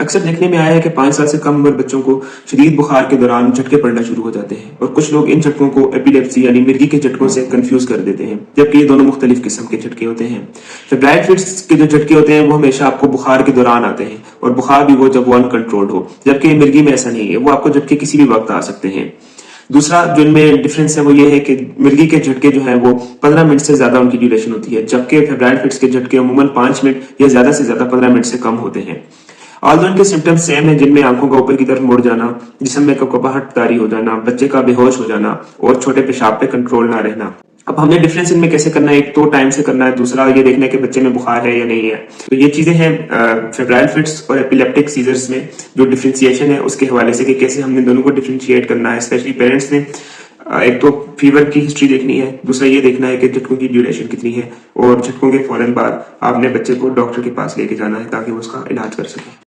अक्सर देखने में आया है कि 5 साल से कम उम्र बच्चों को शदीद बुखार के दौरान झटके पड़ना शुरू हो जाते हैं और कुछ लोग इन झटकों को एपिलेप्सी यानी मिर्गी के झटकों से कंफ्यूज कर देते हैं, जबकि ये दोनों मुख्तलिफ किस्म के झटके होते हैं। फेब्राइल फिट्स के जो झटके होते हैं वो हमेशा आपको बुखार के दौरान आते हैं और बुखार भी वो जब वो अनकंट्रोल्ड हो, जबकि मिर्गी में ऐसा नहीं है, वो आपको झटके किसी भी वक्त आ सकते हैं। दूसरा जो इनमें डिफरेंस है वो ये है कि मिर्गी के झटके जो है वो 15 मिनट से ज्यादा उनकी ड्यूरेशन होती है, जबकि फेब्राइल फिट्स के झटके अमूमन 5 मिनट या ज्यादा से ज्यादा 15 मिनट से कम होते हैं। ऑल्दो इनके सिम्टम्स सेम है, जिनमें आंखों का ऊपर की तरफ मुड़ जाना, जिस्म में कपकपाहट तारी हो जाना, बच्चे का बेहोश हो जाना और छोटे पेशाब पे कंट्रोल ना रहना। अब हमने डिफरेंस इनमें कैसे करना है, एक तो टाइम से करना है, दूसरा ये देखना है कि बच्चे में बुखार है या नहीं है। तो ये चीजें हैं फेब्राइल फिट्स और एपिलेप्टिक सीजर्स में जो डिफरेंशिएशन है उसके हवाले से कि कैसे हमने दोनों को डिफरेंशिएट करना है। स्पेशली पेरेंट्स ने एक तो फीवर की हिस्ट्री देखनी है, दूसरा ये देखना है कि झटकों की ड्यूरेशन कितनी है और झटकों के फौरन बाद आपने बच्चे को डॉक्टर के पास लेके जाना है ताकि वो उसका इलाज कर सके।